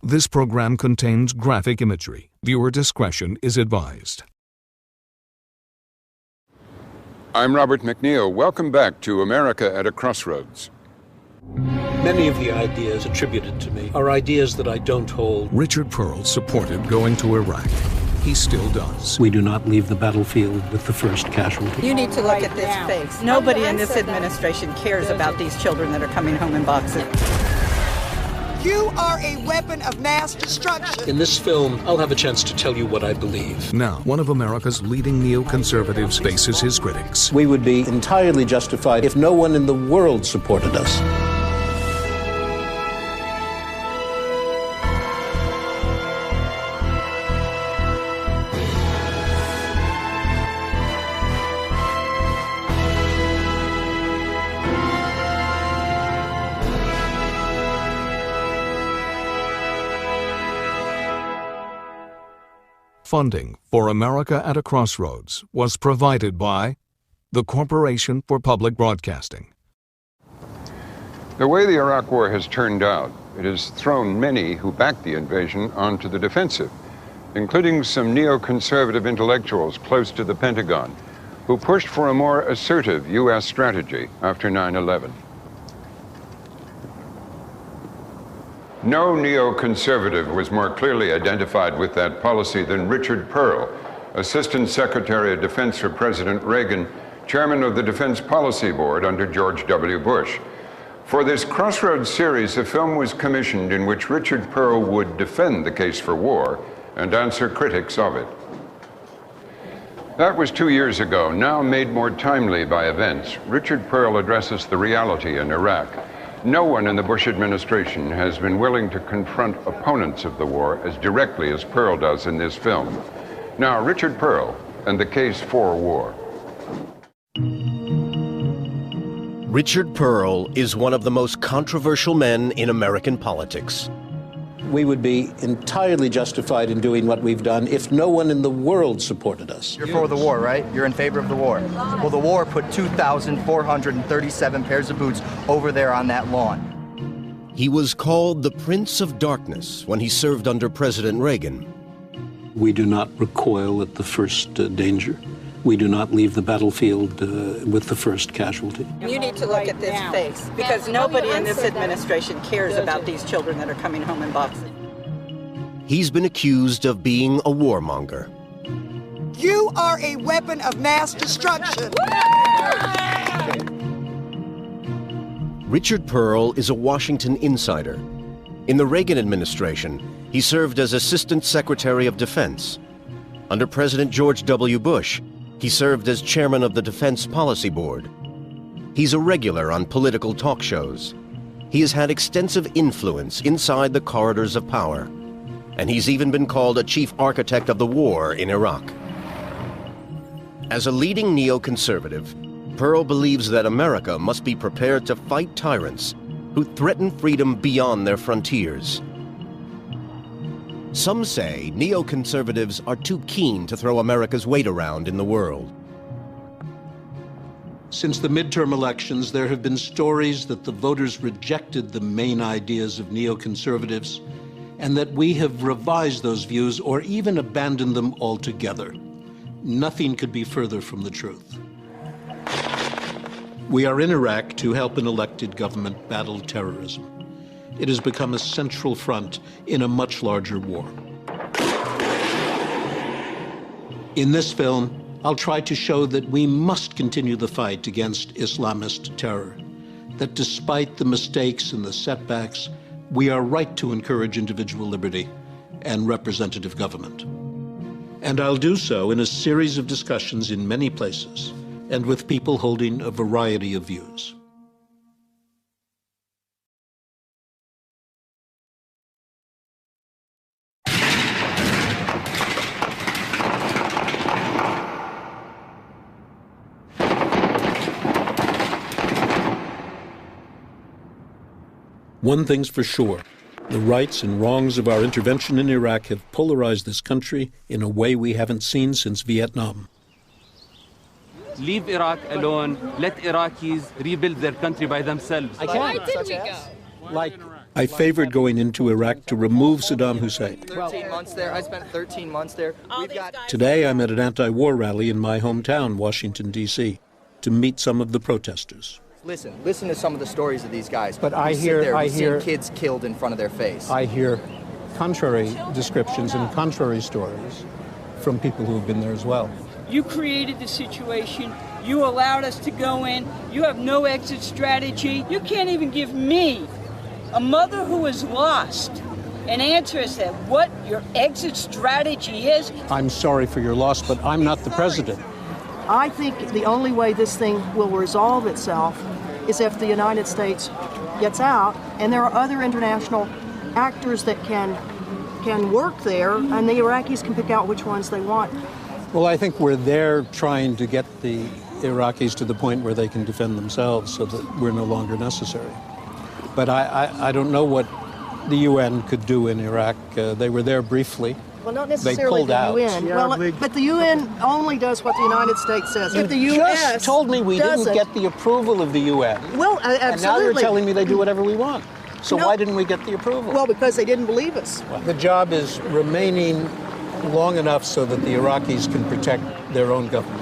This program contains graphic imagery. Viewer discretion is advised. I'm Robert McNeil. Welcome back to America at a Crossroads. Many of the ideas attributed to me are ideas that I don't hold. Richard Pearl supported going to Iraq. He still does. We do not leave the battlefield with the first casualty. You need to look at this face. Nobody in this administration cares about these children that are coming home in boxes. You are a weapon of mass destruction. In this film, I'll have a chance to tell you what I believe. Now, one of America's leading neoconservatives faces his critics. We would be entirely justified if no one in the world supported us. Funding for America at a Crossroads was provided by the Corporation for Public Broadcasting. The way the Iraq War has turned out, it has thrown many who backed the invasion onto the defensive, including some neoconservative intellectuals close to the Pentagon, who pushed for a more assertive U.S. strategy after 9/11. No neoconservative was more clearly identified with that policy than Richard Pearl, Assistant Secretary of Defense for President Reagan, Chairman of the Defense Policy Board under George W. Bush. For this Crossroads series, a film was commissioned in which Richard Pearl would defend the case for war and answer critics of it. That was 2 years ago. Now made more timely by events, Richard Pearl addresses the reality in Iraq. No one in the Bush administration has been willing to confront opponents of the war as directly as Pearl does in this film. Now, Richard Pearl and the case for war. Richard Pearl is one of the most controversial men in American politics. We would be entirely justified in doing what we've done if no one in the world supported us. You're for the war, right? You're in favor of the war. Well, the war put 2,437 pairs of boots over there on that lawn. He was called the Prince of Darkness when he served under President Reagan. We do not recoil at the first danger. We do not leave the battlefield with the first casualty. You need to look at this face, because nobody in this administration cares about these children that are coming home in boxes. He's been accused of being a warmonger. You are a weapon of mass destruction. Richard Pearl is a Washington insider. In the Reagan administration, he served as Assistant Secretary of Defense. Under President George W. Bush, he served as chairman of the Defense Policy Board. He's a regular on political talk shows. He has had extensive influence inside the corridors of power, and he's even been called a chief architect of the war in Iraq. As a leading neoconservative, Pearl believes that America must be prepared to fight tyrants who threaten freedom beyond their frontiers. Some say neoconservatives are too keen to throw America's weight around in the world. Since the midterm elections, there have been stories that the voters rejected the main ideas of neoconservatives and that we have revised those views or even abandoned them altogether. Nothing could be further from the truth. We are in Iraq to help an elected government battle terrorism. It has become a central front in a much larger war. In this film, I'll try to show that we must continue the fight against Islamist terror, that despite the mistakes and the setbacks, we are right to encourage individual liberty and representative government. And I'll do so in a series of discussions in many places and with people holding a variety of views. One thing's for sure, the rights and wrongs of our intervention in Iraq have polarized this country in a way we haven't seen since Vietnam. Leave Iraq alone. Let Iraqis rebuild their country by themselves. I can't. Why did we go? Like I favored going into Iraq to remove Saddam Hussein. 13 months there. I spent 13 months there. Today, I'm at an anti-war rally in my hometown, Washington, D.C., to meet some of the protesters. Listen to some of the stories of these guys. But I hear kids killed in front of their face. I hear contrary descriptions and contrary stories from people who have been there as well. You created the situation. You allowed us to go in. You have no exit strategy. You can't even give me, a mother who is lost, an answer as to what your exit strategy is. I'm sorry for your loss, but I'm not the president. I think the only way this thing will resolve itself is if the United States gets out, and there are other international actors that can work there, and the Iraqis can pick out which ones they want. Well, I think we're there trying to get the Iraqis to the point where they can defend themselves so that we're no longer necessary. But I don't know what the UN could do in Iraq. They were there briefly. Well, not necessarily the UN. Yeah, but the UN only does what the United States says. You if the US just told me we didn't get the approval of the UN. Well, absolutely. And now you're telling me they do whatever we want. So No. why didn't we get the approval? Well, because they didn't believe us. The job is remaining long enough so that the Iraqis can protect their own government.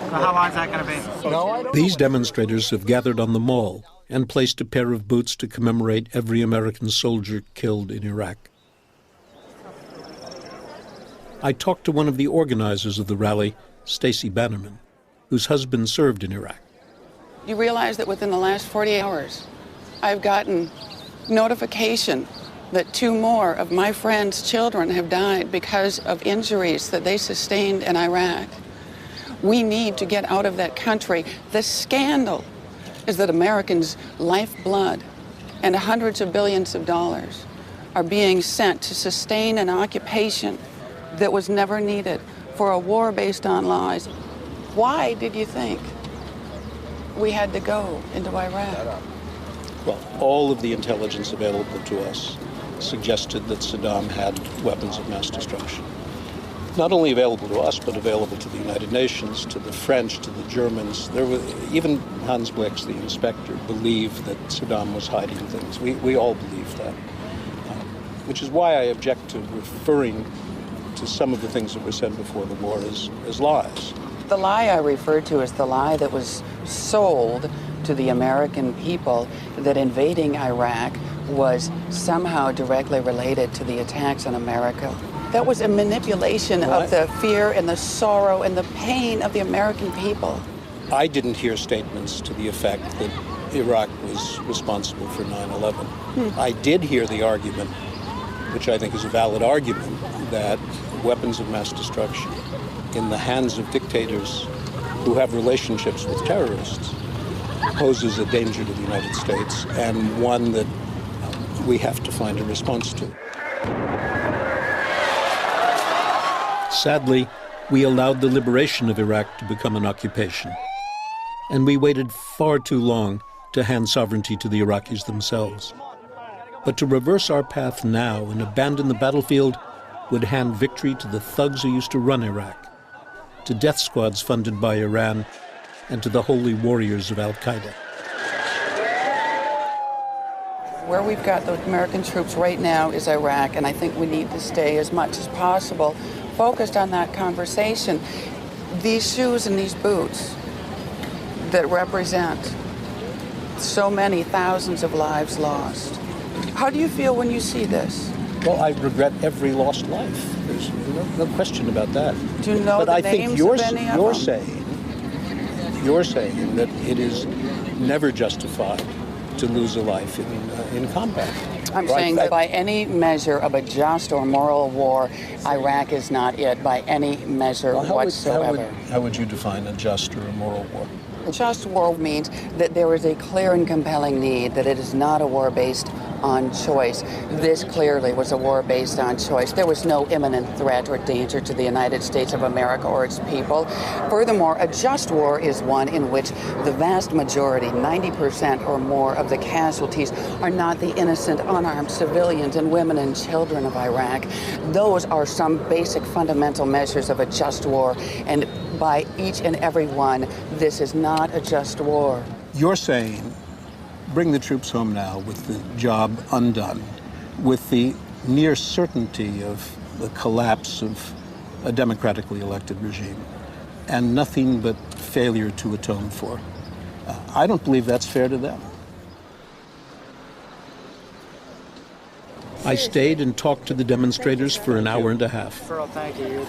So how long is that going to be? No, I don't These demonstrators have gathered on the mall and placed a pair of boots to commemorate every American soldier killed in Iraq. I talked to one of the organizers of the rally, Stacy Bannerman, whose husband served in Iraq. You realize that within the last 48 hours, I've gotten notification that 2 more of my friends' children have died because of injuries that they sustained in Iraq. We need to get out of that country. The scandal is that Americans' lifeblood and hundreds of billions of dollars are being sent to sustain an occupation that was never needed for a war based on lies. Why did you think we had to go into Iraq? Well, all of the intelligence available to us suggested that Saddam had weapons of mass destruction. Not only available to us, but available to the United Nations, to the French, to the Germans. Even Hans Blix, the inspector, believed that Saddam was hiding things. We all believe that, which is why I object to referring to some of the things that were said before the war as lies. The lie I referred to is the lie that was sold to the American people that invading Iraq was somehow directly related to the attacks on America. That was a manipulation of the fear and the sorrow and the pain of the American people. I didn't hear statements to the effect that Iraq was responsible for 9/11. I did hear the argument, which I think is a valid argument, that weapons of mass destruction in the hands of dictators who have relationships with terrorists poses a danger to the United States, and one that we have to find a response to. Sadly, we allowed the liberation of Iraq to become an occupation, and we waited far too long to hand sovereignty to the Iraqis themselves. But to reverse our path now and abandon the battlefield would hand victory to the thugs who used to run Iraq, to death squads funded by Iran, and to the holy warriors of al-Qaeda. Where we've got the American troops right now is Iraq, and I think we need to stay as much as possible focused on that conversation. These shoes and these boots that represent so many thousands of lives lost. How do you feel when you see this? Well, I regret every lost life. There's no question about that. Do you know the names of any of them? You're saying that it is never justified to lose a life in combat. I'm saying that by any measure of a just or moral war, Iraq is not it by any measure whatsoever. How would you define a just or a moral war? A just war means that there is a clear and compelling need, that it is not a war based on choice. This clearly was a war based on choice. There was no imminent threat or danger to the United States of America or its people. Furthermore, a just war is one in which the vast majority, 90% or more of the casualties, are not the innocent, unarmed civilians and women and children of Iraq. Those are some basic fundamental measures of a just war, and by each and every one, this is not a just war. You're saying bring the troops home now with the job undone, with the near certainty of the collapse of a democratically elected regime, and nothing but failure to atone for. I don't believe that's fair to them. I stayed and talked to the demonstrators for an hour and a half. Thank you.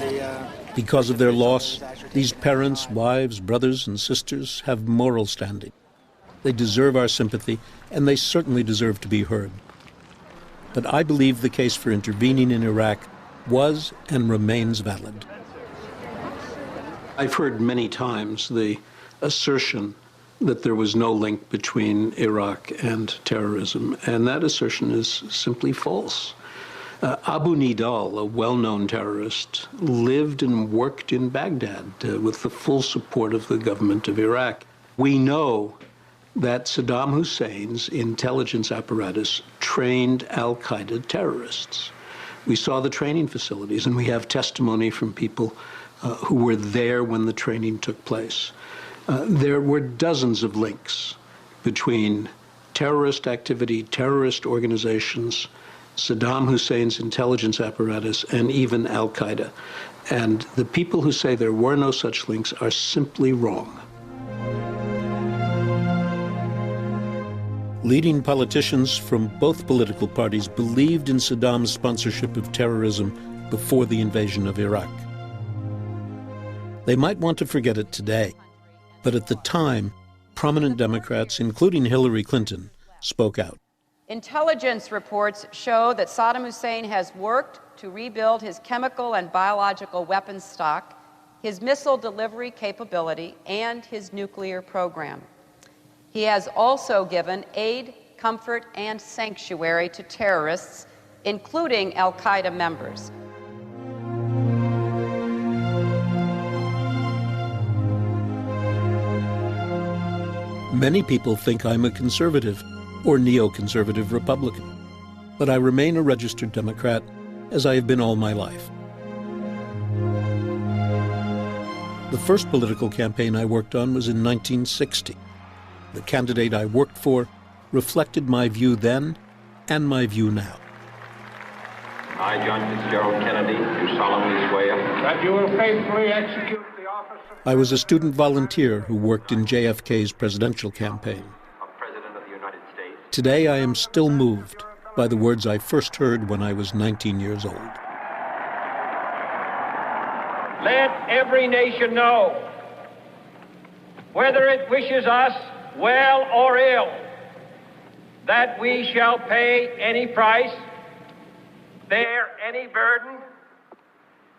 Because of their loss, these parents, wives, brothers, and sisters have moral standing. They deserve our sympathy, and they certainly deserve to be heard. But I believe the case for intervening in Iraq was and remains valid. I've heard many times the assertion that there was no link between Iraq and terrorism, and that assertion is simply false. Abu Nidal, a well-known terrorist, lived and worked in Baghdad with the full support of the government of Iraq. We know that Saddam Hussein's intelligence apparatus trained al-Qaeda terrorists. We saw the training facilities, and we have testimony from people who were there when the training took place. There were dozens of links between terrorist activity, terrorist organizations, Saddam Hussein's intelligence apparatus, and even al-Qaeda. And the people who say there were no such links are simply wrong. Leading politicians from both political parties believed in Saddam's sponsorship of terrorism before the invasion of Iraq. They might want to forget it today, but at the time, prominent Democrats, including Hillary Clinton, spoke out. Intelligence reports show that Saddam Hussein has worked to rebuild his chemical and biological weapons stock, his missile delivery capability, and his nuclear program. He has also given aid, comfort, and sanctuary to terrorists, including al-Qaeda members. Many people think I'm a conservative or neoconservative Republican, but I remain a registered Democrat, as I have been all my life. The first political campaign I worked on was in 1960. The candidate I worked for reflected my view then and my view now. I, John Fitzgerald Kennedy, do solemnly swear that you will faithfully execute the office of... I was a student volunteer who worked in JFK's presidential campaign. President of the United States. Today I am still moved by the words I first heard when I was 19 years old. Let every nation know, whether it wishes us well or ill, that we shall pay any price, bear any burden,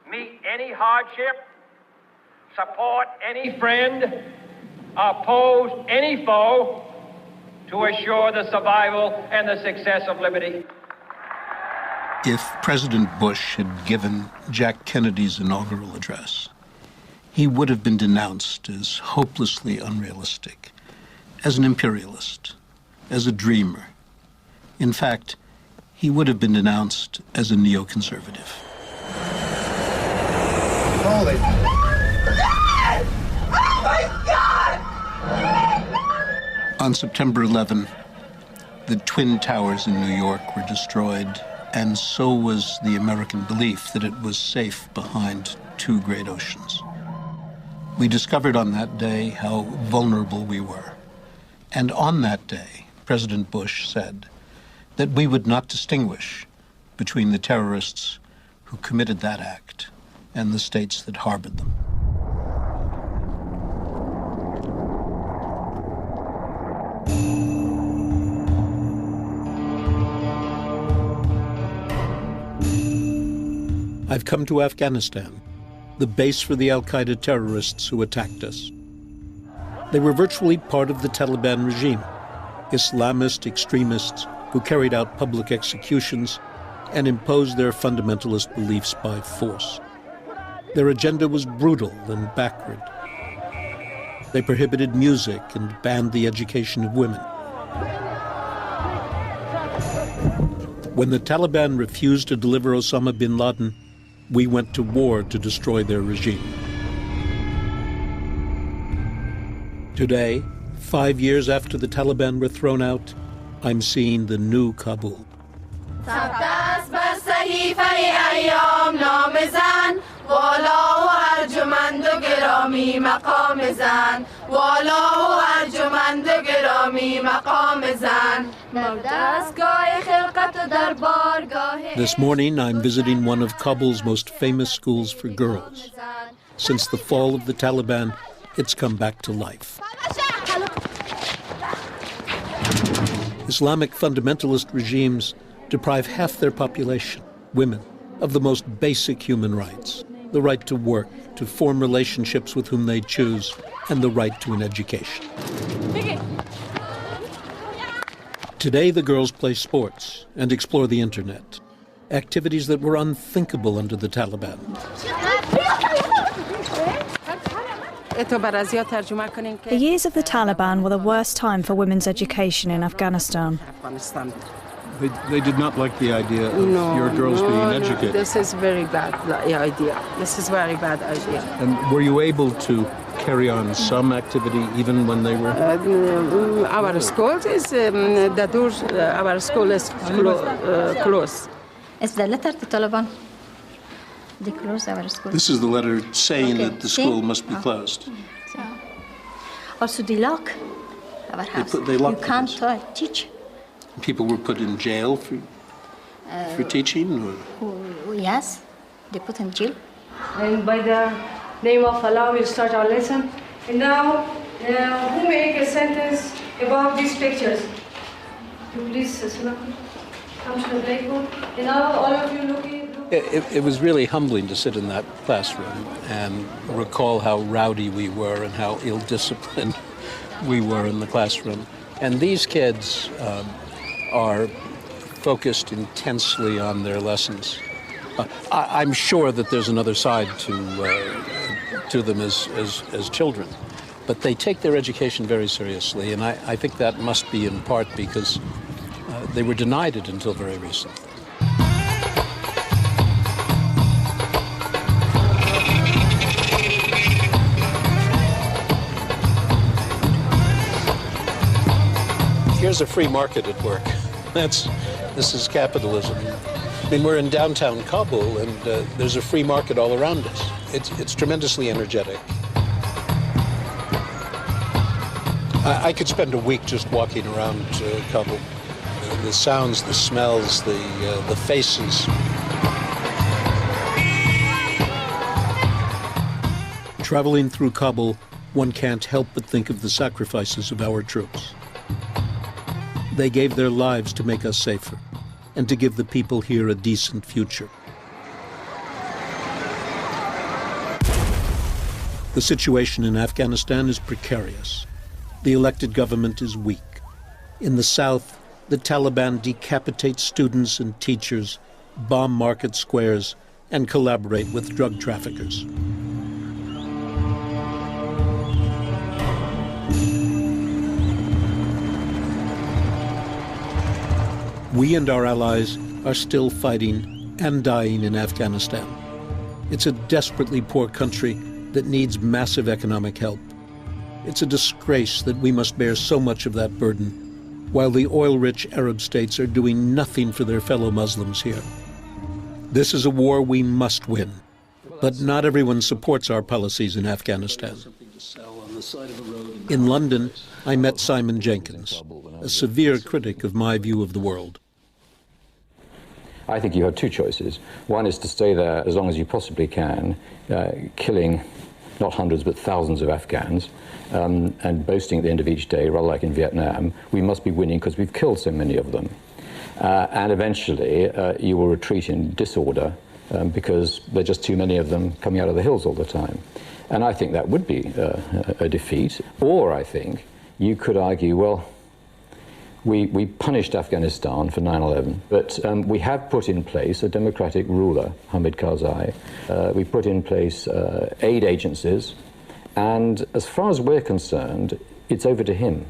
meet any hardship, support any friend, oppose any foe, to assure the survival and the success of liberty. If President Bush had given Jack Kennedy's inaugural address, he would have been denounced as hopelessly unrealistic, as an imperialist, as a dreamer. In fact, he would have been denounced as a neoconservative. Holy. Oh my God! On September 11, the Twin Towers in New York were destroyed, and so was the American belief that it was safe behind two great oceans. We discovered on that day how vulnerable we were. And on that day, President Bush said that we would not distinguish between the terrorists who committed that act and the states that harbored them. I've come to Afghanistan, the base for the al-Qaeda terrorists who attacked us. They were virtually part of the Taliban regime, Islamist extremists who carried out public executions and imposed their fundamentalist beliefs by force. Their agenda was brutal and backward. They prohibited music and banned the education of women. When the Taliban refused to deliver Osama bin Laden, we went to war to destroy their regime. Today, 5 years after the Taliban were thrown out, I'm seeing the new Kabul. This morning, I'm visiting one of Kabul's most famous schools for girls. Since the fall of the Taliban, it's come back to life. Islamic fundamentalist regimes deprive half their population, women, of the most basic human rights: the right to work, to form relationships with whom they choose, and the right to an education. Today, the girls play sports and explore the internet, activities that were unthinkable under the Taliban. The years of the Taliban were the worst time for women's education in Afghanistan. They did not like the idea of your girls being educated. This is very bad idea. This is very bad idea. And were you able to carry on some activity even when they were? Our school is the doors. Our school is closed. It's the letter to Taliban. They closed our school. This is the letter saying that the school must be closed. Also, they lock our house. They lock you can't teach. People were put in jail for teaching? Or? Yes, they put in jail. And by the name of Allah, we'll start our lesson. And now, who make a sentence about these pictures? Please, come to the blackboard. And now, all of you looking. It was really humbling to sit in that classroom and recall how rowdy we were and how ill-disciplined we were in the classroom. And these kids are focused intensely on their lessons. I'm sure that there's another side to them as children, but they take their education very seriously, and I think that must be in part because they were denied it until very recently. Here's a free market at work. This is capitalism. I mean, we're in downtown Kabul, and there's a free market all around us. It's tremendously energetic. I could spend a week just walking around Kabul. The sounds, the smells, the faces. Traveling through Kabul, one can't help but think of the sacrifices of our troops. They gave their lives to make us safer and to give the people here a decent future. The situation in Afghanistan is precarious. The elected government is weak. In the south, the Taliban decapitate students and teachers, bomb market squares, and collaborate with drug traffickers. We and our allies are still fighting and dying in Afghanistan. It's a desperately poor country that needs massive economic help. It's a disgrace that we must bear so much of that burden, while the oil-rich Arab states are doing nothing for their fellow Muslims here. This is a war we must win, but not everyone supports our policies in Afghanistan. In London, I met Simon Jenkins, a severe critic of my view of the world. I think you have two choices. One is to stay there as long as you possibly can, killing not hundreds but thousands of Afghans, and boasting at the end of each day, rather like in Vietnam, we must be winning because we've killed so many of them. And eventually you will retreat in disorder because there are just too many of them coming out of the hills all the time. And I think that would be a defeat. Or I think you could argue, well, we punished Afghanistan for 9/11, but we have put in place a democratic ruler, Hamid Karzai. We put in place aid agencies, and as far as we're concerned, it's over to him.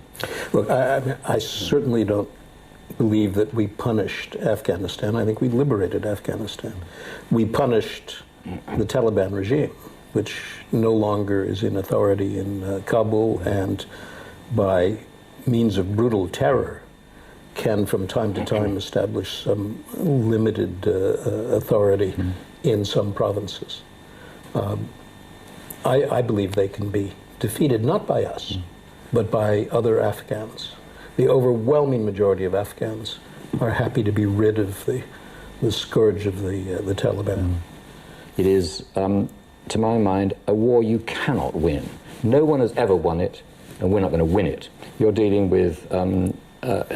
Look, I certainly don't believe that we punished Afghanistan. I think we liberated Afghanistan. We punished the Taliban regime, which no longer is in authority in Kabul, and by means of brutal terror, can from time to time establish some limited authority in some provinces. I believe they can be defeated, not by us, but by other Afghans. The overwhelming majority of Afghans are happy to be rid of the scourge of the Taliban. It is, to my mind, a war you cannot win. No one has ever won it, and we're not going to win it. You're dealing with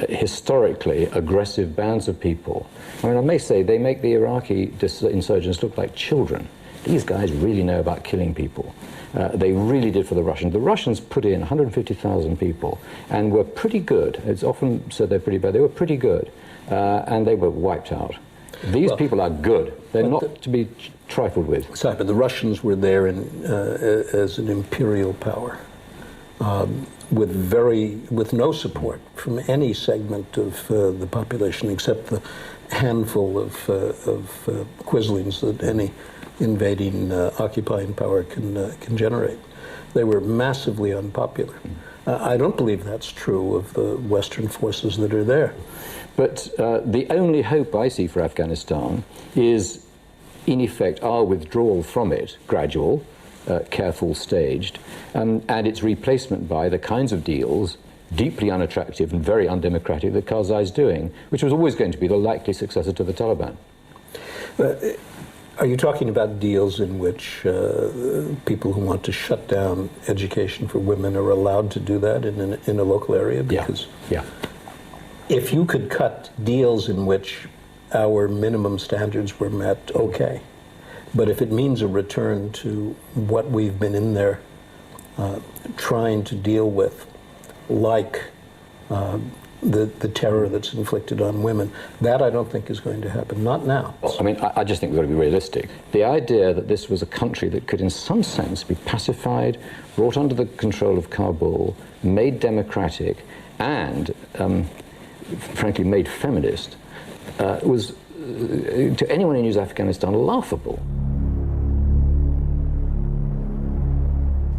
historically aggressive bands of people. I mean, I may say they make the Iraqi insurgents look like children. These guys really know about killing people. They really did for the Russians. The Russians put in 150,000 people and were pretty good. It's often said they're pretty bad. They were pretty good, and they were wiped out. These people are good. They're not to be trifled with. But the Russians were there as an imperial power, with no support from any segment of the population except the handful of quislings that any invading occupying power can generate. They were massively unpopular. I don't believe that's true of the Western forces that are there. But the only hope I see for Afghanistan is, in effect, our withdrawal from it, gradual, careful, staged, and its replacement by the kinds of deals, deeply unattractive and very undemocratic, that Karzai's doing, which was always going to be the likely successor to the Taliban. Are you talking about deals in which people who want to shut down education for women are allowed to do that in a local area? Because if you could cut deals in which our minimum standards were met, okay. But if it means a return to what we've been in there trying to deal with, like the terror that's inflicted on women, that I don't think is going to happen. Not now. Well, I mean, I just think we've got to be realistic. The idea that this was a country that could in some sense be pacified, brought under the control of Kabul, made democratic, and frankly made feminist, was to anyone who knows Afghanistan laughable.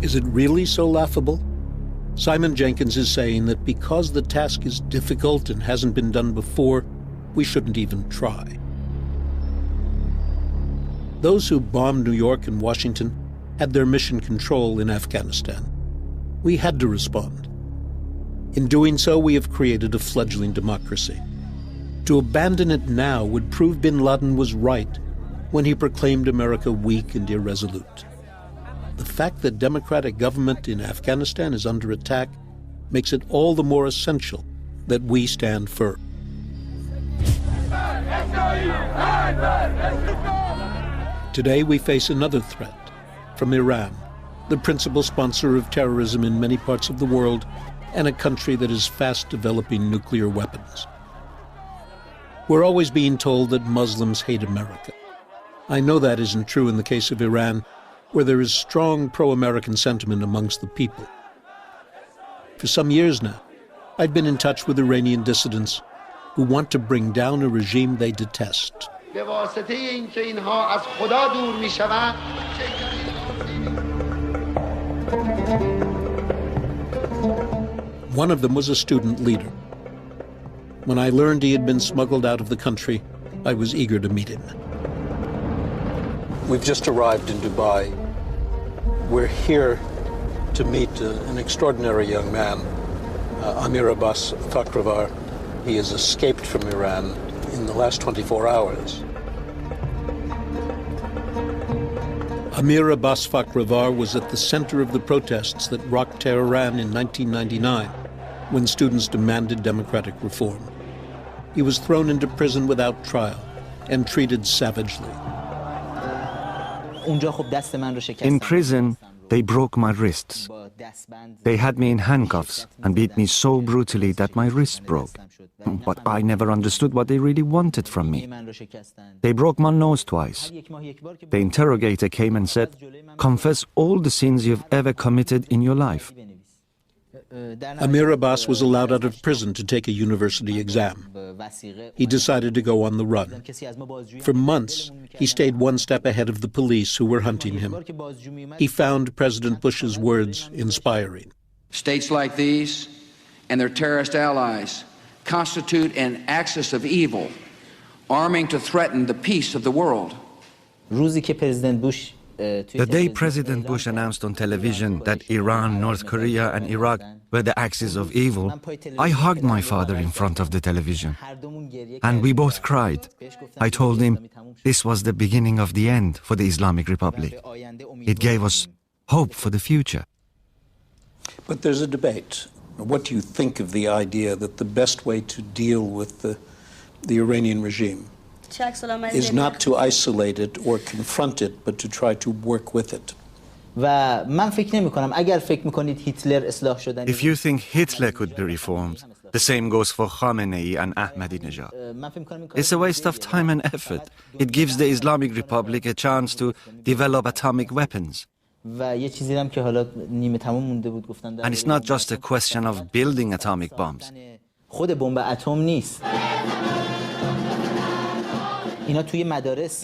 Is it really so laughable? Simon Jenkins is saying that because the task is difficult and hasn't been done before, we shouldn't even try. Those who bombed New York and Washington had their mission control in Afghanistan. We had to respond. In doing so, we have created a fledgling democracy. To abandon it now would prove bin Laden was right when he proclaimed America weak and irresolute. The fact that democratic government in Afghanistan is under attack makes it all the more essential that we stand firm. Today we face another threat from Iran, the principal sponsor of terrorism in many parts of the world and a country that is fast developing nuclear weapons. We're always being told that Muslims hate America. I know that isn't true in the case of Iran, where there is strong pro-American sentiment amongst the people. For some years now, I've been in touch with Iranian dissidents who want to bring down a regime they detest. One of them was a student leader. When I learned he had been smuggled out of the country, I was eager to meet him. We've just arrived in Dubai. We're here to meet an extraordinary young man, Amir Abbas Fakhravar. He has escaped from Iran in the last 24 hours. Amir Abbas Fakhravar was at the center of the protests that rocked Tehran in 1999, when students demanded democratic reform. He was thrown into prison without trial and treated savagely. In prison, they broke my wrists. They had me in handcuffs and beat me so brutally that my wrists broke. But I never understood what they really wanted from me. They broke my nose twice. The interrogator came and said, "Confess all the sins you've ever committed in your life." Amir Abbas was allowed out of prison to take a university exam. He decided to go on the run. For months, he stayed one step ahead of the police who were hunting him. He found President Bush's words inspiring. States like these and their terrorist allies constitute an axis of evil, arming to threaten the peace of the world. The day President Bush announced on television that Iran, North Korea, and Iraq were the axis of evil, I hugged my father in front of the television. And we both cried. I told him this was the beginning of the end for the Islamic Republic. It gave us hope for the future. But there's a debate. What do you think of the idea that the best way to deal with the Iranian regime is not to isolate it or confront it, but to try to work with it? If you think Hitler could be reformed, the same goes for Khamenei and Ahmadinejad. It's a waste of time and effort. It gives the Islamic Republic a chance to develop atomic weapons. And it's not just a question of building atomic bombs.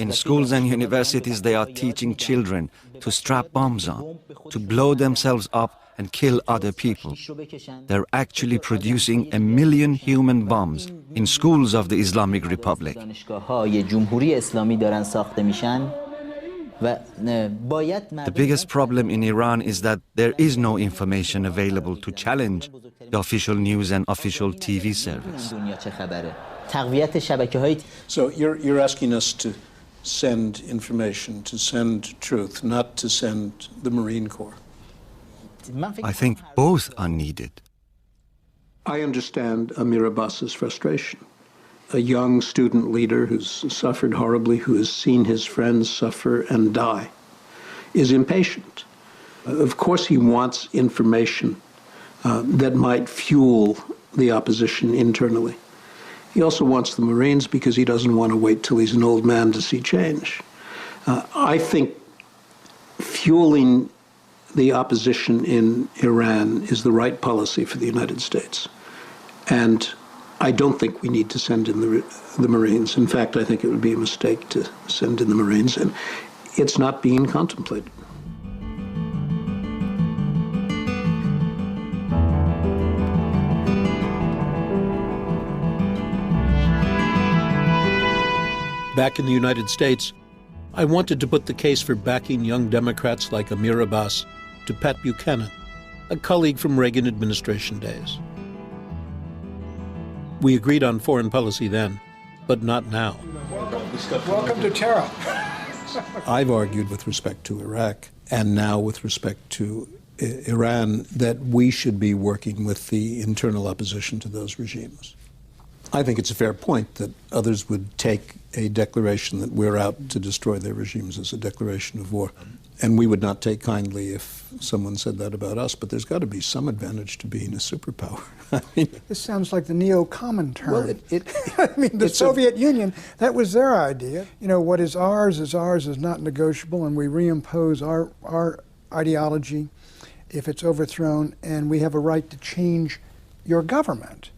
In schools and universities, they are teaching children to strap bombs on, to blow themselves up and kill other people. They're actually producing 1 million human bombs in schools of the Islamic Republic. The biggest problem in Iran is that there is no information available to challenge the official news and official TV service. So you're asking us to send information, to send truth, not to send the Marine Corps. I think both are needed. I understand Amir Abbas's frustration. A young student leader who's suffered horribly, who has seen his friends suffer and die, is impatient. Of course he wants information that might fuel the opposition internally. He also wants the Marines because he doesn't want to wait till he's an old man to see change. I think fueling the opposition in Iran is the right policy for the United States. And I don't think we need to send in the Marines. In fact, I think it would be a mistake to send in the Marines, and it's not being contemplated. Back in the United States, I wanted to put the case for backing young Democrats like Amir Abbas to Pat Buchanan, a colleague from Reagan administration days. We agreed on foreign policy then, but not now. Welcome to Terra. I've argued with respect to Iraq and now with respect to Iran that we should be working with the internal opposition to those regimes. I think it's a fair point that others would take a declaration that we're out to destroy their regimes as a declaration of war. And we would not take kindly if someone said that about us, but there's got to be some advantage to being a superpower. I mean, this sounds like the neo-common term. Well, I mean, the Soviet Union, that was their idea. You know, what is ours is not negotiable, and we reimpose our ideology if it's overthrown, and we have a right to change your government.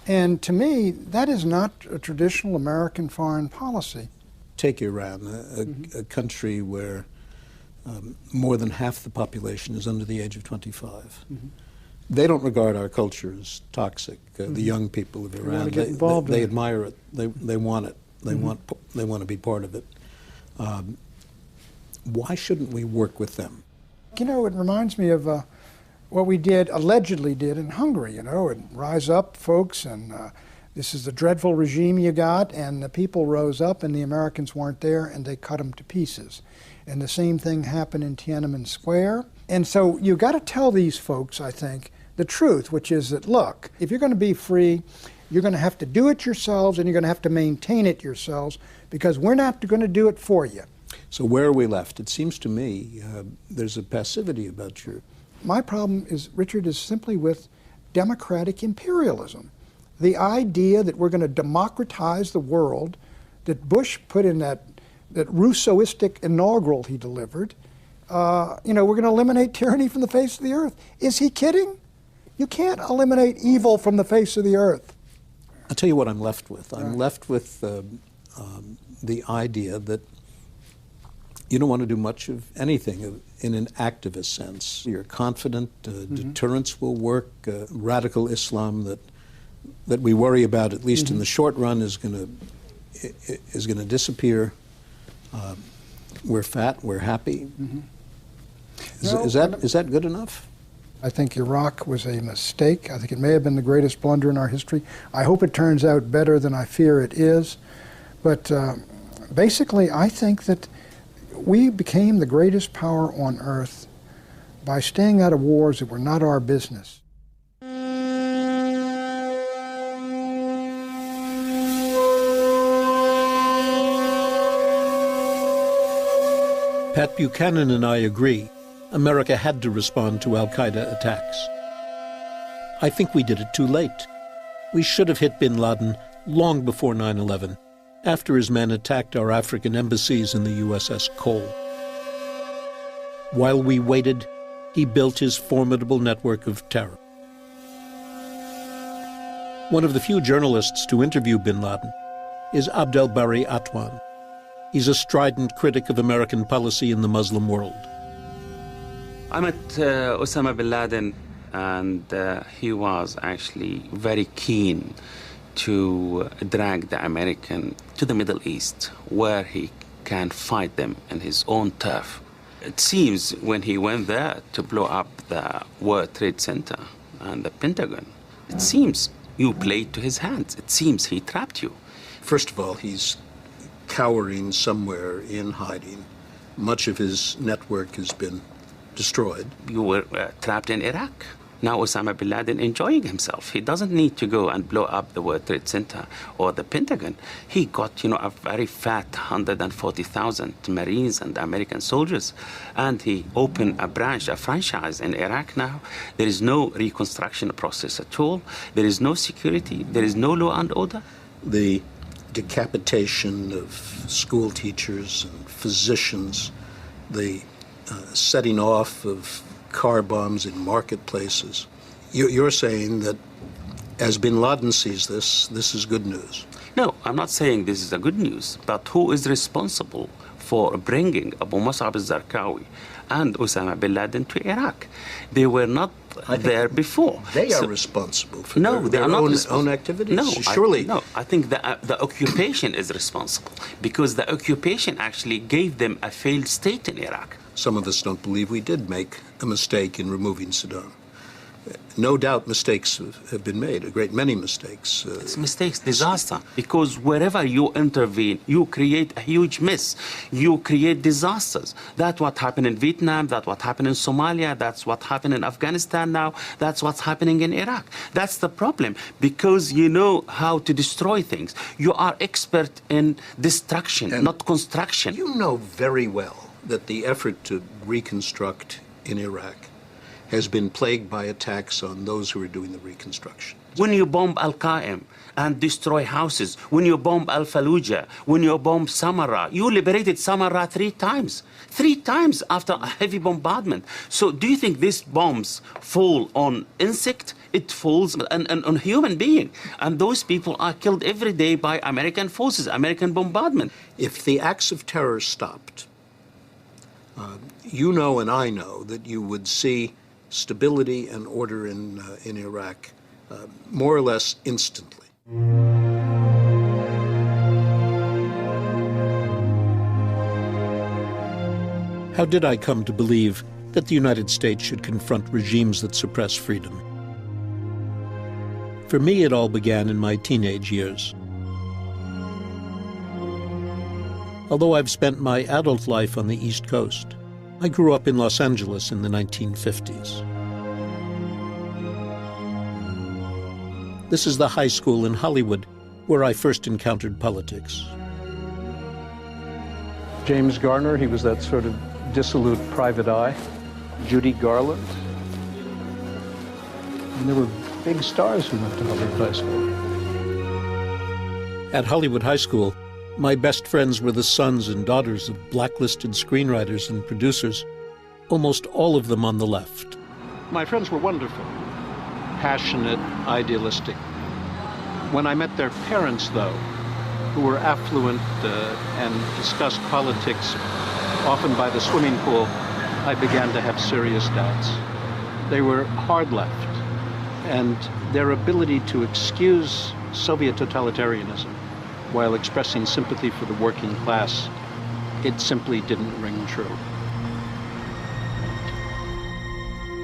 And to me, that is not a traditional American foreign policy. Take Iran, a country where more than half the population is under the age of 25. Mm-hmm. They don't regard our culture as toxic. The young people of Iran, they admire it. They want it. They want to be part of it. Why shouldn't we work with them? You know, it reminds me of what we allegedly did in Hungary, you know, and rise up, folks, and this is the dreadful regime you got, and the people rose up, and the Americans weren't there, and they cut them to pieces. And the same thing happened in Tiananmen Square. And so you got to tell these folks, I think, the truth, which is that, look, if you're going to be free, you're going to have to do it yourselves, and you're going to have to maintain it yourselves, because we're not going to do it for you. So where are we left? It seems to me there's a passivity about your... My problem is, Richard, is simply with democratic imperialism. The idea that we're going to democratize the world, that Bush put in that Rousseauistic inaugural he delivered, you know, we're going to eliminate tyranny from the face of the earth. Is he kidding? You can't eliminate evil from the face of the earth. I'll tell you what I'm left with. I'm left with the idea that you don't want to do much of anything in an activist sense. You're confident deterrence will work. Radical Islam that we worry about, at least in the short run, is going to disappear. We're fat. We're happy. Is that good enough? I think Iraq was a mistake. I think it may have been the greatest blunder in our history. I hope it turns out better than I fear it is. But basically, I think that we became the greatest power on earth by staying out of wars that were not our business. Pat Buchanan and I agree. America had to respond to al-Qaeda attacks. I think we did it too late. We should have hit bin Laden long before 9/11, after his men attacked our African embassies in the USS Cole. While we waited, he built his formidable network of terror. One of the few journalists to interview bin Laden is Abdel Bari Atwan. He's a strident critic of American policy in the Muslim world. I met Osama bin Laden, and he was actually very keen to drag the American to the Middle East, where he can fight them in his own turf. It seems when he went there to blow up the World Trade Center and the Pentagon, it seems you played to his hands. It seems he trapped you. First of all, he's cowering somewhere in hiding. Much of his network has been destroyed. You were trapped in Iraq. Now Osama bin Laden enjoying himself. He doesn't need to go and blow up the World Trade Center or the Pentagon. He got, a very fat 140,000 Marines and American soldiers, and he opened a franchise in Iraq now. There is no reconstruction process at all. There is no security. There is no law and order. The decapitation of school teachers and physicians, the setting off of car bombs in marketplaces. You're saying that as bin Laden sees this is good news? No, I'm not saying this is a good news, but who is responsible for bringing Abu Mus'ab al-Zarqawi and Osama bin Laden to Iraq? They were not there before. They are responsible for their own activities? No, surely. I think the occupation is responsible, because the occupation actually gave them a failed state in Iraq. Some of us don't believe we did make a mistake in removing Saddam. No doubt mistakes have been made, a great many mistakes. It's mistakes, disaster, because wherever you intervene, you create a huge mess. You create disasters. That's what happened in Vietnam, that's what happened in Somalia, that's what happened in Afghanistan now, that's what's happening in Iraq. That's the problem, because you know how to destroy things. You are expert in destruction, not construction. You know very well that the effort to reconstruct in Iraq has been plagued by attacks on those who are doing the reconstruction. When you bomb Al-Qaim and destroy houses, when you bomb Al-Fallujah, when you bomb Samarra, you liberated Samarra 3 times. 3 times after a heavy bombardment. So do you think these bombs fall on insect? It falls on human being. And those people are killed every day by American forces, American bombardment. If the acts of terror stopped, you know and I know that you would see stability and order in Iraq more or less instantly. How did I come to believe that the United States should confront regimes that suppress freedom? For me, it all began in my teenage years. Although I've spent my adult life on the East Coast, I grew up in Los Angeles in the 1950s. This is the high school in Hollywood where I first encountered politics. James Garner, he was that sort of dissolute private eye. Judy Garland. And there were big stars who went to Hollywood High School. At Hollywood High School, my best friends were the sons and daughters of blacklisted screenwriters and producers, almost all of them on the left. My friends were wonderful, passionate, idealistic. When I met their parents, though, who were affluent and discussed politics often by the swimming pool, I began to have serious doubts. They were hard left, and their ability to excuse Soviet totalitarianism while expressing sympathy for the working class, it simply didn't ring true.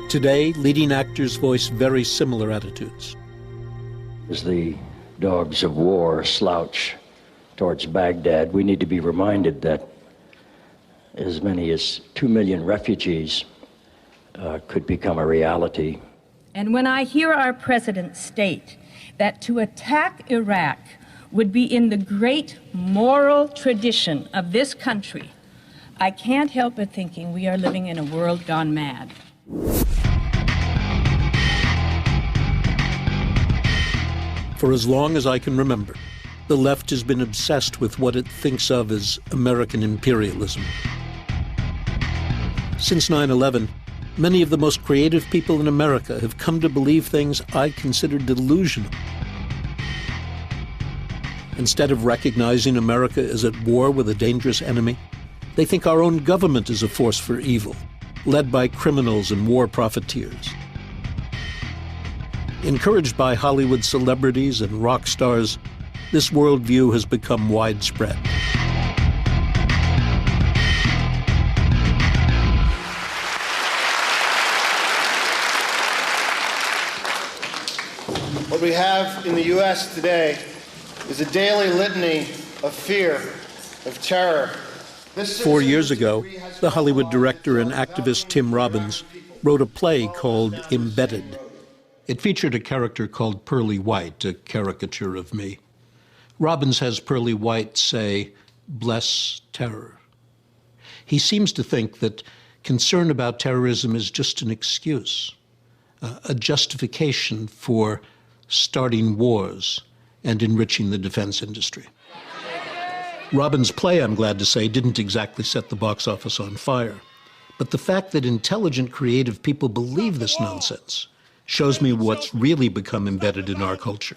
Today, leading actors voice very similar attitudes. As the dogs of war slouch towards Baghdad, we need to be reminded that as many as 2 million refugees could become a reality. And when I hear our president state that to attack Iraq would be in the great moral tradition of this country, I can't help but thinking we are living in a world gone mad. For as long as I can remember, the left has been obsessed with what it thinks of as American imperialism. Since 9/11, many of the most creative people in America have come to believe things I consider delusional. Instead of recognizing America is at war with a dangerous enemy, they think our own government is a force for evil, led by criminals and war profiteers. Encouraged by Hollywood celebrities and rock stars, this worldview has become widespread. What we have in the U.S. today is a daily litany of fear, of terror. 4 years ago, the Hollywood director and activist Tim Robbins wrote a play called Embedded. It featured a character called Pearly White, a caricature of me. Robbins has Pearly White say, "Bless terror." He seems to think that concern about terrorism is just an excuse, a justification for starting wars and enriching the defense industry. Robbins' play, I'm glad to say, didn't exactly set the box office on fire. But the fact that intelligent, creative people believe this nonsense shows me what's really become embedded in our culture.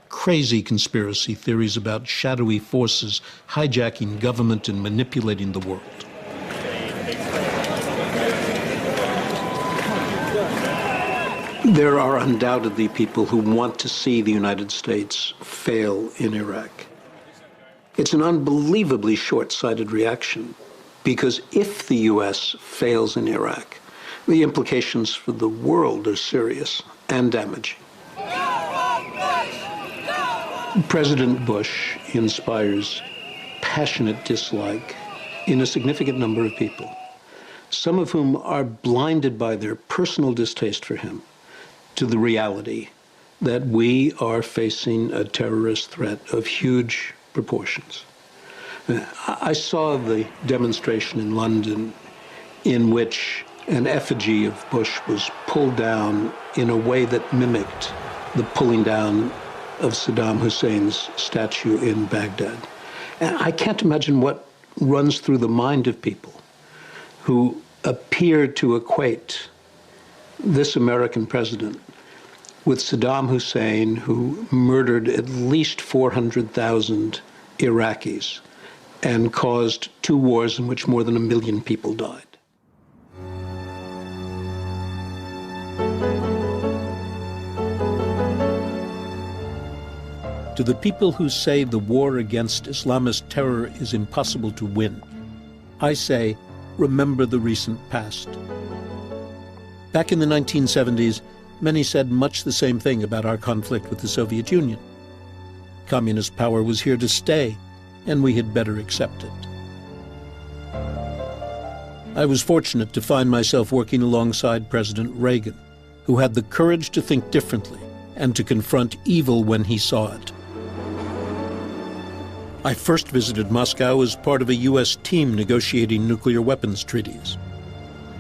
Crazy conspiracy theories about shadowy forces hijacking government and manipulating the world. There are undoubtedly people who want to see the United States fail in Iraq. It's an unbelievably short-sighted reaction, because if the U.S. fails in Iraq, the implications for the world are serious and damaging. President Bush inspires passionate dislike in a significant number of people, some of whom are blinded by their personal distaste for him to the reality that we are facing a terrorist threat of huge proportions. I saw the demonstration in London in which an effigy of Bush was pulled down in a way that mimicked the pulling down of Saddam Hussein's statue in Baghdad. And I can't imagine what runs through the mind of people who appear to equate this American president with Saddam Hussein, who murdered at least 400,000 Iraqis and caused 2 wars in which more than 1 million people died. To the people who say the war against Islamist terror is impossible to win, I say, remember the recent past. Back in the 1970s, many said much the same thing about our conflict with the Soviet Union. Communist power was here to stay, and we had better accept it. I was fortunate to find myself working alongside President Reagan, who had the courage to think differently and to confront evil when he saw it. I first visited Moscow as part of a U.S. team negotiating nuclear weapons treaties.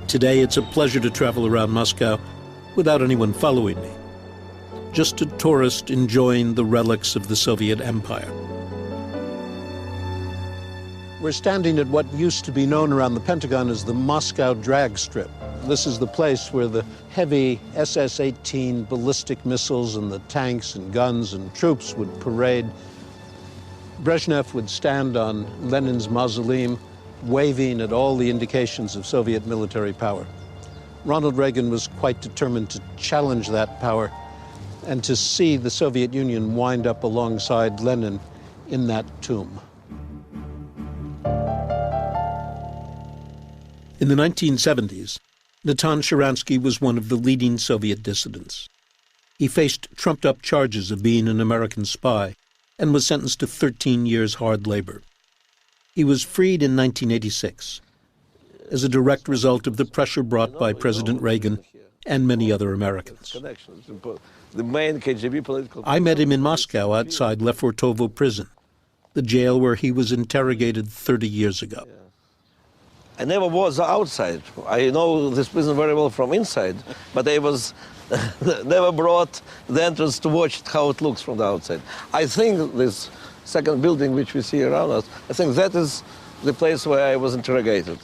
Today, it's a pleasure to travel around Moscow without anyone following me, just a tourist enjoying the relics of the Soviet Empire. We're standing at what used to be known around the Pentagon as the Moscow drag strip. This is the place where the heavy SS-18 ballistic missiles and the tanks and guns and troops would parade. Brezhnev would stand on Lenin's mausoleum waving at all the indications of Soviet military power. Ronald Reagan was quite determined to challenge that power and to see the Soviet Union wind up alongside Lenin in that tomb. In the 1970s, Natan Sharansky was one of the leading Soviet dissidents. He faced trumped-up charges of being an American spy and was sentenced to 13 years hard labor. He was freed in 1986 as a direct result of the pressure brought by President Reagan and many other Americans. I met him in Moscow outside Lefortovo prison, the jail where he was interrogated 30 years ago. I never was outside. I know this prison very well from inside, but I was never brought the entrance to watch how it looks from the outside. I think this second building which we see around us, I think that is the place where I was interrogated.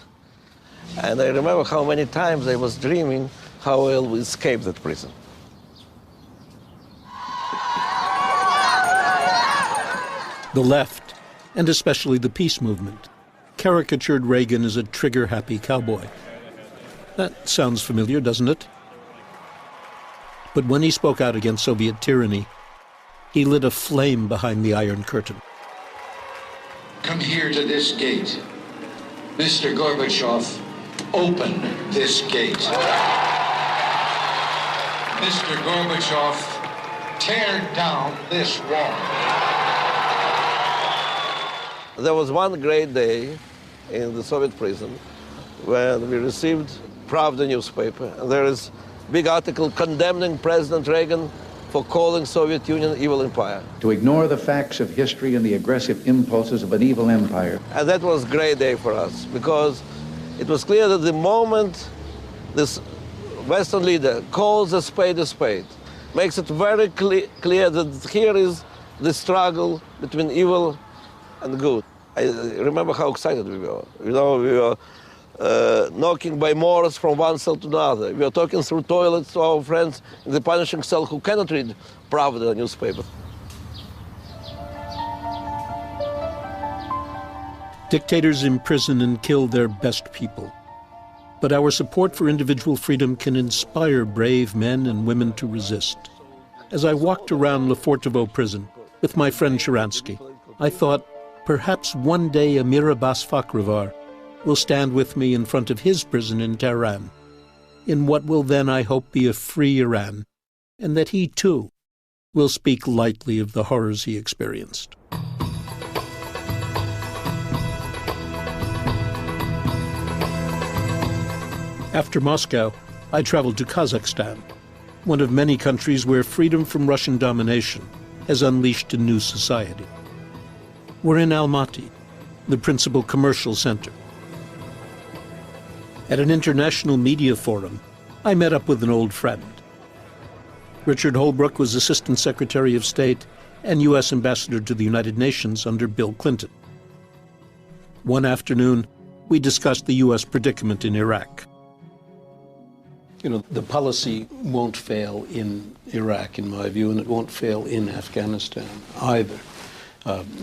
And I remember how many times I was dreaming how I will escape that prison. The left, and especially the peace movement, caricatured Reagan as a trigger-happy cowboy. That sounds familiar, doesn't it? But when he spoke out against Soviet tyranny, he lit a flame behind the Iron Curtain. Come here to this gate. Mr. Gorbachev, open this gate. Mr. Gorbachev, tear down this wall. There was one great day in the Soviet prison when we received Pravda newspaper, and there is a big article condemning President Reagan for calling Soviet Union evil empire. To ignore the facts of history and the aggressive impulses of an evil empire. And that was a great day for us, because it was clear that the moment this Western leader calls a spade, makes it very clear that here is the struggle between evil and good. I remember how excited we were. You know, we were knocking by Morse from one cell to another. We were talking through toilets to our friends in the punishing cell who cannot read Pravda newspaper. Dictators imprison and kill their best people. But our support for individual freedom can inspire brave men and women to resist. As I walked around Lefortovo prison with my friend Sharansky, I thought, perhaps one day Amira Basfakhrivar will stand with me in front of his prison in Tehran, in what will then, I hope, be a free Iran, and that he, too, will speak lightly of the horrors he experienced. After Moscow, I traveled to Kazakhstan, one of many countries where freedom from Russian domination has unleashed a new society. We're in Almaty, the principal commercial center. At an international media forum, I met up with an old friend. Richard Holbrooke was Assistant Secretary of State and U.S. Ambassador to the United Nations under Bill Clinton. One afternoon, we discussed the U.S. predicament in Iraq. You know, the policy won't fail in Iraq, in my view, and it won't fail in Afghanistan either,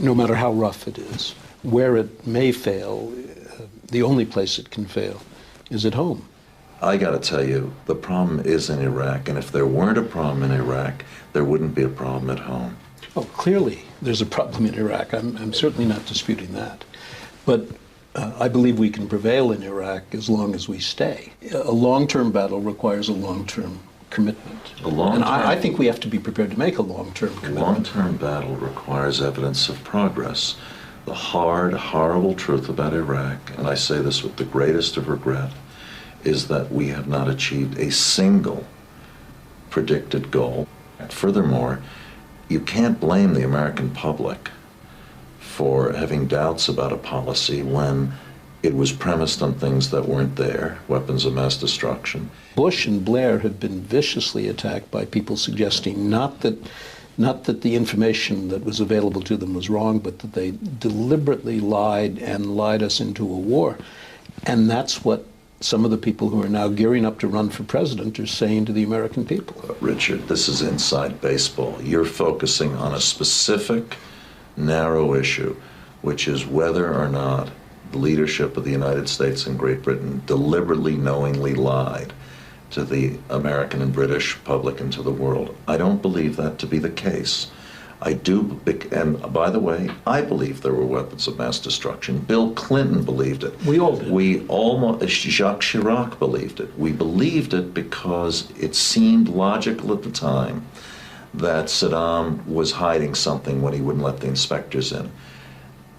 no matter how rough it is. Where it may fail, the only place it can fail is at home. I got to tell you, the problem is in Iraq, and if there weren't a problem in Iraq, there wouldn't be a problem at home. Oh, clearly there's a problem in Iraq. I'm certainly not disputing that. But I believe we can prevail in Iraq as long as we stay. A long-term battle requires a long-term commitment. And I think we have to be prepared to make a long-term commitment. A long-term battle requires evidence of progress. The hard, horrible truth about Iraq, and I say this with the greatest of regret, is that we have not achieved a single predicted goal. And furthermore, you can't blame the American public for having doubts about a policy when it was premised on things that weren't there, weapons of mass destruction. Bush and Blair have been viciously attacked by people suggesting not that the information that was available to them was wrong, but that they deliberately lied and lied us into a war. And that's what some of the people who are now gearing up to run for president are saying to the American people. Richard, this is inside baseball. You're focusing on a specific, narrow issue, which is whether or not the leadership of the United States and Great Britain deliberately, knowingly lied to the American and British public and to the world. I don't believe that to be the case. I do, and by the way, I believe there were weapons of mass destruction. Bill Clinton believed it. We all did. Jacques Chirac believed it. We believed it because it seemed logical at the time that Saddam was hiding something when he wouldn't let the inspectors in.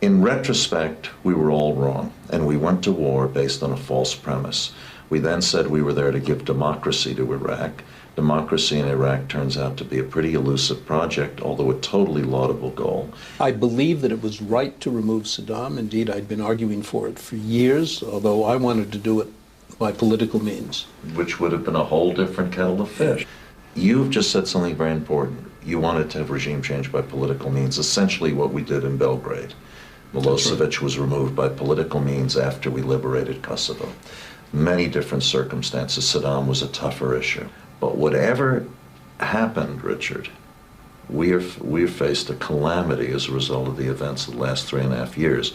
In retrospect, we were all wrong, and we went to war based on a false premise. We then said we were there to give democracy to Iraq. Democracy in Iraq turns out to be a pretty elusive project, although a totally laudable goal. I believe that it was right to remove Saddam. Indeed, I'd been arguing for it for years, although I wanted to do it by political means. Which would have been a whole different kettle of fish. You've just said something very important. You wanted to have regime change by political means, essentially what we did in Belgrade. Milosevic was removed by political means after we liberated Kosovo. Many different circumstances. Saddam was a tougher issue. But whatever happened, Richard, we've faced a calamity as a result of the events of the last 3.5 years.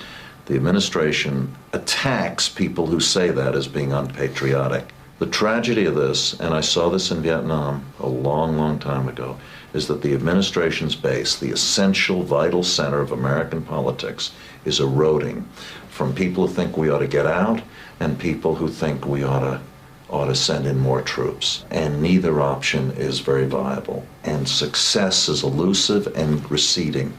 The administration attacks people who say that as being unpatriotic. The tragedy of this, and I saw this in Vietnam a long, long time ago, is that the administration's base, the essential, vital center of American politics, is eroding from people who think we ought to get out and people who think we ought to send in more troops. And neither option is very viable. And success is elusive and receding.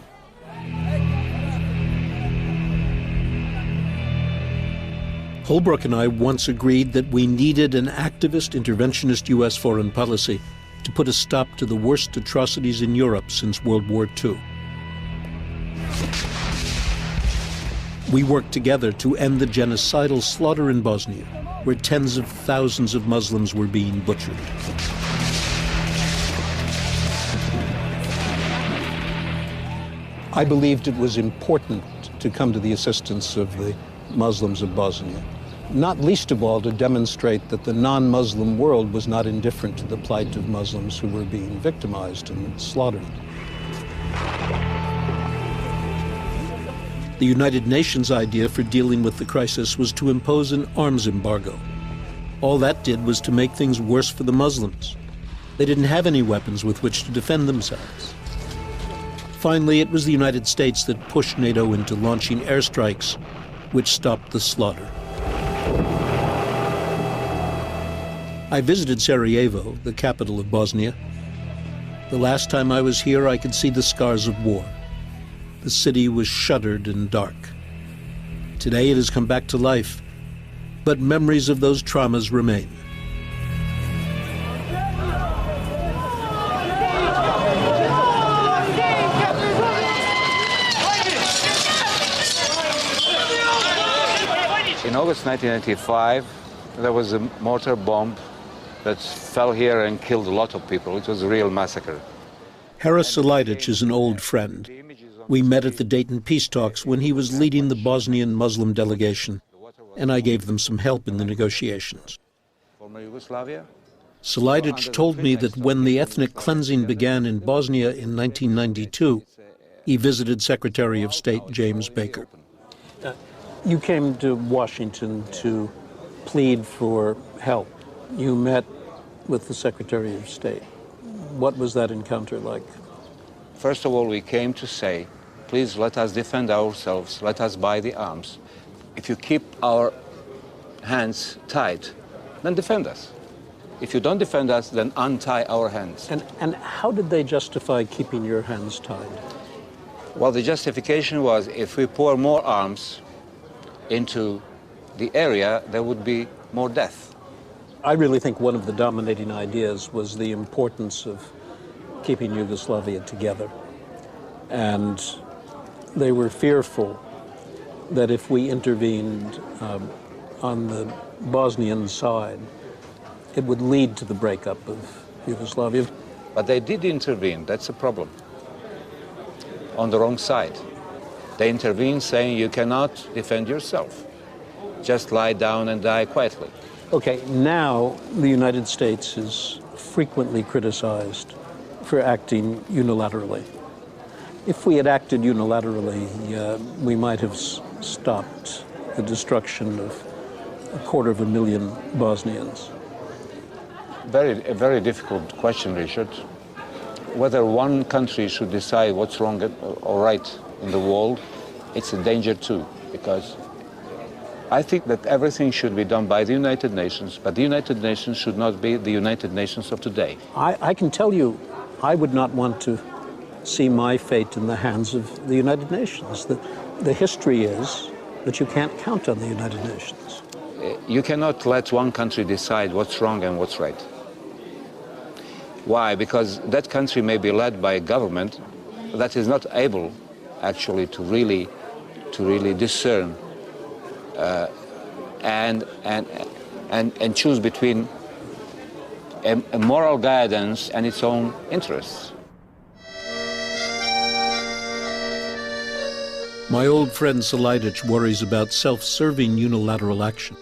Holbrooke and I once agreed that we needed an activist, interventionist U.S. foreign policy to put a stop to the worst atrocities in Europe since World War II. We worked together to end the genocidal slaughter in Bosnia, where tens of thousands of Muslims were being butchered. I believed it was important to come to the assistance of the Muslims of Bosnia, not least of all to demonstrate that the non-Muslim world was not indifferent to the plight of Muslims who were being victimized and slaughtered. The United Nations idea for dealing with the crisis was to impose an arms embargo. All that did was to make things worse for the Muslims. They didn't have any weapons with which to defend themselves. Finally, it was the United States that pushed NATO into launching airstrikes, which stopped the slaughter. I visited Sarajevo, the capital of Bosnia. The last time I was here, I could see the scars of war. The city was shuttered and dark. Today it has come back to life, but memories of those traumas remain. In August 1995, there was a mortar bomb that fell here and killed a lot of people. It was a real massacre. Haris Selajic is an old friend. We met at the Dayton peace talks when he was leading the Bosnian Muslim delegation, and I gave them some help in the negotiations. Selajic told me that when the ethnic cleansing began in Bosnia in 1992, he visited Secretary of State James Baker. You came to Washington to plead for help. You met with the Secretary of State. What was that encounter like? First of all, we came to say, please let us defend ourselves, let us buy the arms. If you keep our hands tied, then defend us. If you don't defend us, then untie our hands. And how did they justify keeping your hands tied? Well, the justification was if we pour more arms into the area, there would be more death. I really think one of the dominating ideas was the importance of keeping Yugoslavia together. And they were fearful that if we intervened on the Bosnian side, it would lead to the breakup of Yugoslavia. But they did intervene, that's a problem. On the wrong side. They intervened saying you cannot defend yourself. Just lie down and die quietly. Okay, now the United States is frequently criticized for acting unilaterally. If we had acted unilaterally, we might have stopped the destruction of 250,000 Bosnians? A very difficult question, Richard. Whether one country should decide what's wrong or right in the world, it's a danger too, because I think that everything should be done by the United Nations, but the United Nations should not be the United Nations of today. I can tell you, I would not want to see my fate in the hands of the United Nations. The history is that you can't count on the United Nations. You cannot let one country decide what's wrong and what's right. Why? Because that country may be led by a government that is not able actually to really discern and choose between a moral guidance and its own interests. My old friend Selajdich worries about self-serving unilateral action.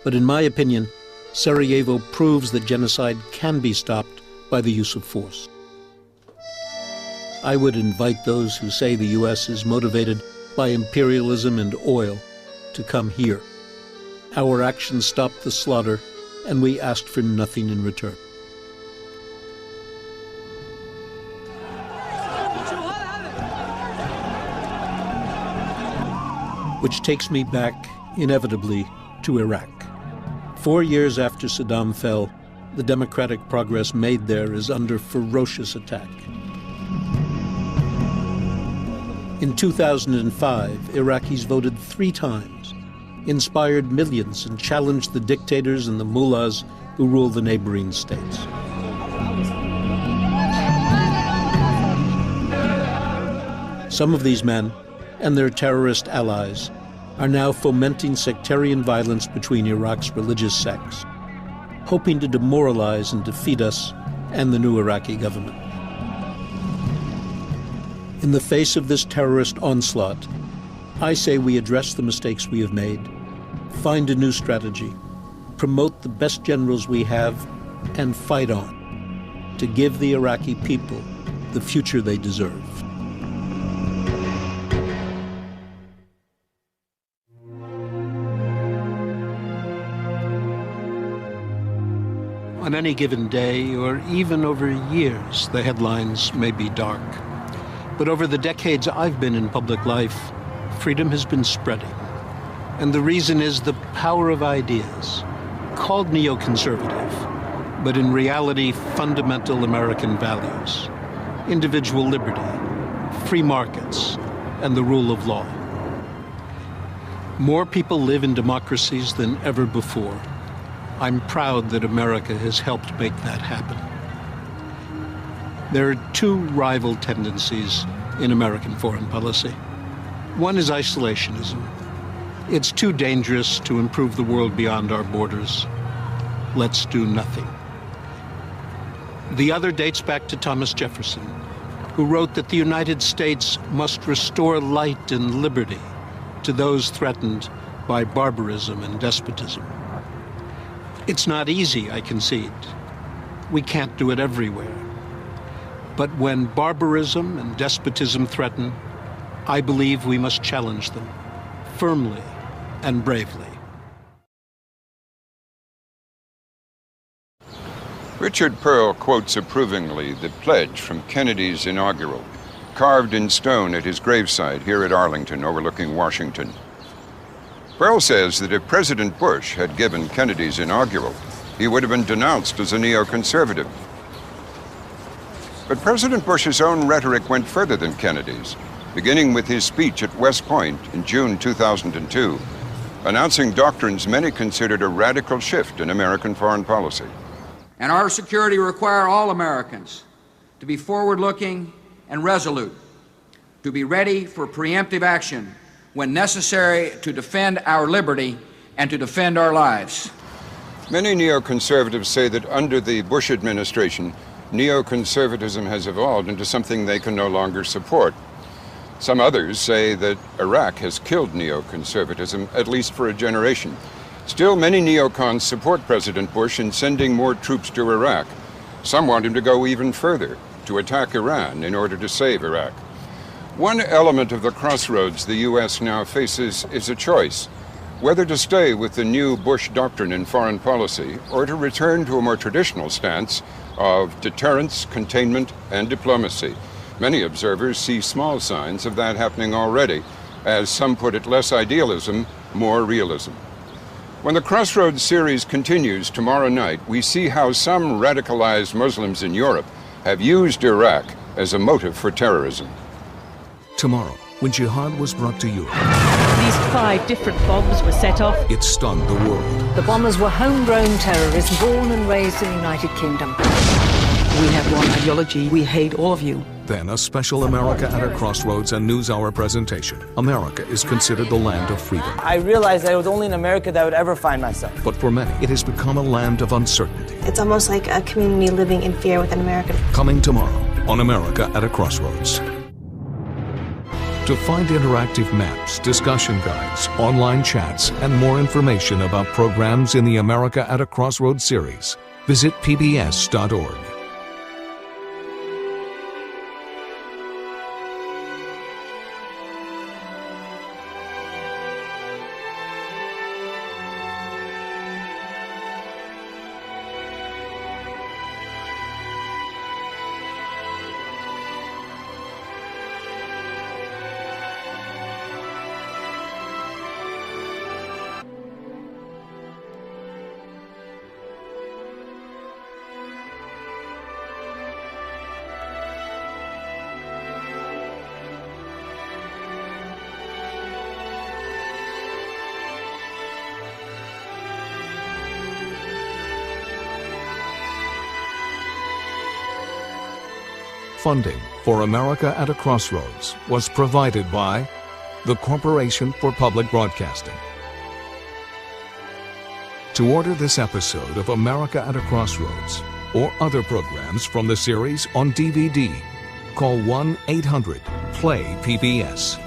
But in my opinion, Sarajevo proves that genocide can be stopped by the use of force. I would invite those who say the U.S. is motivated by imperialism and oil to come here. Our actions stopped the slaughter, and we asked for nothing in return. Which takes me back, inevitably, to Iraq. 4 years after Saddam fell, the democratic progress made there is under ferocious attack. In 2005, Iraqis voted 3 times, inspired millions, and challenged the dictators and the mullahs who rule the neighboring states. Some of these men and their terrorist allies are now fomenting sectarian violence between Iraq's religious sects, hoping to demoralize and defeat us and the new Iraqi government. In the face of this terrorist onslaught, I say we address the mistakes we have made, find a new strategy, promote the best generals we have, and fight on to give the Iraqi people the future they deserve. On any given day, or even over years, the headlines may be dark. But over the decades I've been in public life, freedom has been spreading. And the reason is the power of ideas, called neoconservative, but in reality fundamental American values: individual liberty, free markets, and the rule of law. More people live in democracies than ever before. I'm proud that America has helped make that happen. There are 2 rival tendencies in American foreign policy. One is isolationism. It's too dangerous to improve the world beyond our borders. Let's do nothing. The other dates back to Thomas Jefferson, who wrote that the United States must restore light and liberty to those threatened by barbarism and despotism. It's not easy, I concede. We can't do it everywhere. But when barbarism and despotism threaten, I believe we must challenge them firmly and bravely. Richard Pearl quotes approvingly the pledge from Kennedy's inaugural, carved in stone at his gravesite here at Arlington, overlooking Washington. Pearl says that if President Bush had given Kennedy's inaugural, he would have been denounced as a neoconservative. But President Bush's own rhetoric went further than Kennedy's, beginning with his speech at West Point in June 2002, announcing doctrines many considered a radical shift in American foreign policy. And our security require all Americans to be forward-looking and resolute, to be ready for preemptive action when necessary to defend our liberty and to defend our lives. Many neoconservatives say that under the Bush administration, neoconservatism has evolved into something they can no longer support. Some others say that Iraq has killed neoconservatism, at least for a generation. Still, many neocons support President Bush in sending more troops to Iraq. Some want him to go even further, to attack Iran in order to save Iraq. One element of the crossroads the U.S. now faces is a choice, whether to stay with the new Bush doctrine in foreign policy or to return to a more traditional stance of deterrence, containment, and diplomacy. Many observers see small signs of that happening already. As some put it, less idealism, more realism. When the Crossroads series continues tomorrow night, we see how some radicalized Muslims in Europe have used Iraq as a motive for terrorism. Tomorrow, when jihad was brought to Europe, these 5 different bombs were set off. It stunned the world. The bombers were homegrown terrorists born and raised in the United Kingdom. We have one ideology. We hate all of you. Then a special America at a Crossroads and NewsHour presentation. America is considered the land of freedom. I realized that it was only in America that I would ever find myself. But for many, it has become a land of uncertainty. It's almost like a community living in fear within America. Coming tomorrow on America at a Crossroads. To find interactive maps, discussion guides, online chats, and more information about programs in the America at a Crossroads series, visit pbs.org. Funding for America at a Crossroads was provided by the Corporation for Public Broadcasting. To order this episode of America at a Crossroads or other programs from the series on DVD, call 1-800-PLAY-PBS.